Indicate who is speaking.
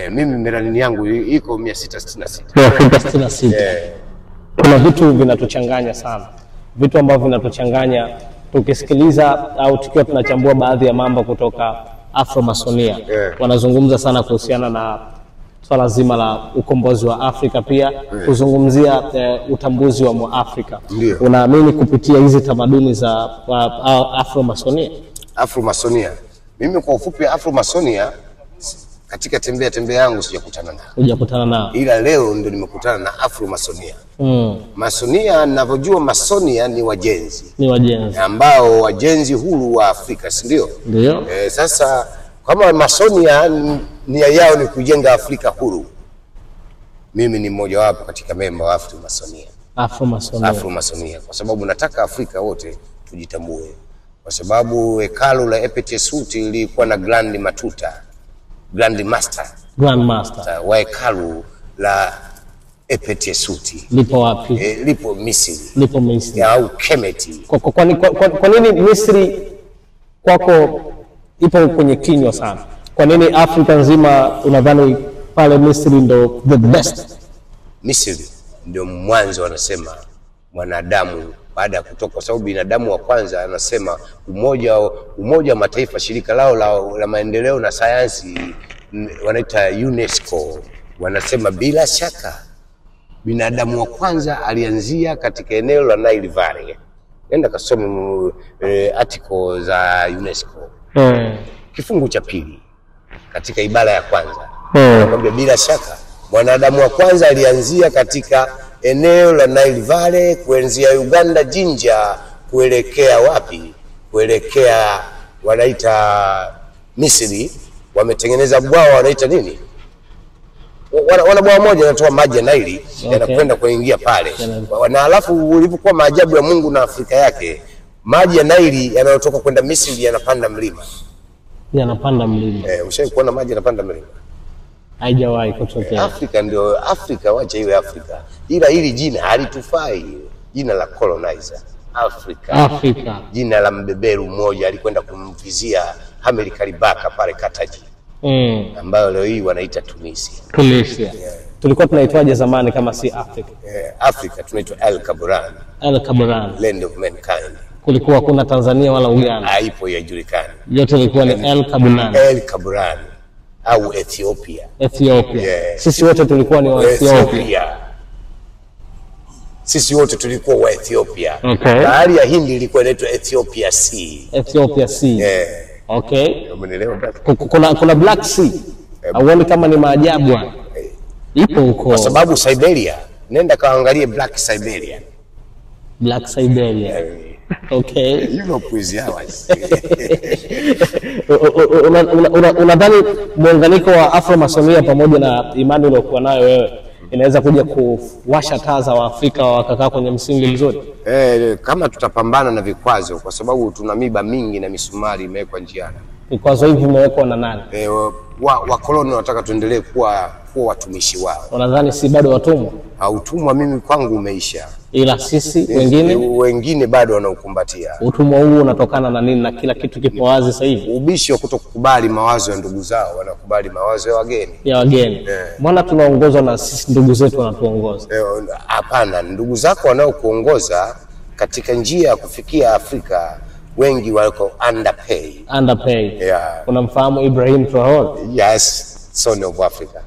Speaker 1: Mimi mirani yangu iko 666.
Speaker 2: 666. Kuna vitu vinatuchanganya sana. Vitu ambavyo vinatuchanganya tukisikiliza au tukiwa tunachambua baadhi ya mambo kutoka Afromasonia. Wanazungumza sana kuhusiana na swala zima la ukombozi wa Afrika, pia kuzungumzia utambuzi wa Mwafrika. Unaamini kupitia hizi tamaduni za Afromasonia?
Speaker 1: Afromasonia. Mimi kwa ufupi Afromasonia katika tembea yangu sijakutana nao.
Speaker 2: Hujakutana nao.
Speaker 1: Ila leo ndio nimekutana na Afromasonia. Masonia ninavyojua Masonia ni wajenzi.
Speaker 2: Ni wajenzi.
Speaker 1: Ambao wajenzi huru wa Afrika, si ndio?
Speaker 2: Ndio.
Speaker 1: Sasa kama Masonia nia yao ni kujenga Afrika huru, mimi ni mmoja wapo katika member wa Afromasonia. Afromasonia. Kwa sababu nataka Afrika wote tujitambue. Kwa sababu hekalu la Ephesus lilikuwa na Grand Master wa hekalu la Ephesus.
Speaker 2: Lipo wapi?
Speaker 1: Lipo Misri.
Speaker 2: Lipo Misri.
Speaker 1: Au Kemeti.
Speaker 2: Kwa nini Misri kwako ipo kwenye kinywa sana? Kwa nini Afrika nzima unadhani pale Misri ndo the best?
Speaker 1: Misri ndio mwanzo wanasema mwanadamu baada ya kutoka, kwa sababu binadamu wa kwanza anasema umoja wa Mataifa, shirika lao la maendeleo na sayansi wanaita UNESCO, wanasema bila shaka binadamu wa kwanza alianzia katika eneo la Nile Valley. Nenda kasome article za UNESCO. Kifungu cha 2 katika ibara ya kwanza. Nakwambia bila shaka mwanadamu wa kwanza alianzia katika eneo la Nile Valley kuanzia Uganda Jinja kuelekea wapi? Kuelekea wanaita Misri. Wametengeneza bwawa wanaita nini? Wana bwawa moja linatoa maji ya Nile yanakwenda kuingia pale. Na alafu ulipokuwa maajabu ya Mungu na Afrika yake, maji ya Nile yanayotoka kwenda Misri yanapanda mlima.
Speaker 2: Yanapanda mlima.
Speaker 1: Ushawahi kuona maji yanapanda mlima?
Speaker 2: Haijawahi kutokea.
Speaker 1: Afrika ndio Afrika, wacha iwe Afrika. Ila hili jina halitufai. Jina la colonizer Afrika. Jina la mbeberu mmoja alikwenda kumvizia Hamel Karibaka pale Kataji. Ambayo leo hii wanaita Tunisia.
Speaker 2: Tulikuwa tunaitwaje zamani kama si Afrika?
Speaker 1: Afrika tunaitwa El Kaburan. Land of mankind.
Speaker 2: Kulikuwa kuna Tanzania wala Uganda.
Speaker 1: Haipo yajulikana.
Speaker 2: Yote ilikuwa ni El Kaburan. Au Ethiopia. Sisi wote tulikuwa ni wa Ethiopia. Sisi wote tulikuwa wa Ethiopia. Bahari ya Hindi ilikuwa inaitwa Ethiopia Sea. Umeelewa baba? Kuna Black Sea. Auone kama ni maajabu. Ipo huko.
Speaker 1: Kwa sababu Siberia, nenda kaangalie Black Siberia. Europe is ours.
Speaker 2: Unadhani muunganiko wa Afromasonia pamoja na imani uliyokuwa nayo wewe inaweza kuja kuwasha taa za Waafrika wakakaa kwenye msingi mzuri?
Speaker 1: Kama tutapambana na vikwazo, kwa sababu tuna miba mingi na misumari imewekwa njiani.
Speaker 2: Vikwazo hivi vimewekwa na nani?
Speaker 1: Wakoloni wanataka tuendelee kuwa watumishi wao.
Speaker 2: Unadhani si bado watumwa?
Speaker 1: Utumwa mimi kwangu umeisha.
Speaker 2: Ila sisi
Speaker 1: wengine bado wanaukumbatia.
Speaker 2: Utumwa huu unatokana na nini? Na kila kitu kipo wazi sasa hivi.
Speaker 1: Ubishi wa kutokukubali mawazo ya ndugu zao, wanakubali mawazo ya wageni.
Speaker 2: Mbona tunaongozwa na sisi ndugu zetu wanatuongoza?
Speaker 1: Hapana, ndugu zako wanaokuongoza katika njia ya kufikia Afrika wengi wako underpaid.
Speaker 2: Unamfahamu Ibrahim Traore?
Speaker 1: Yes, son of Africa.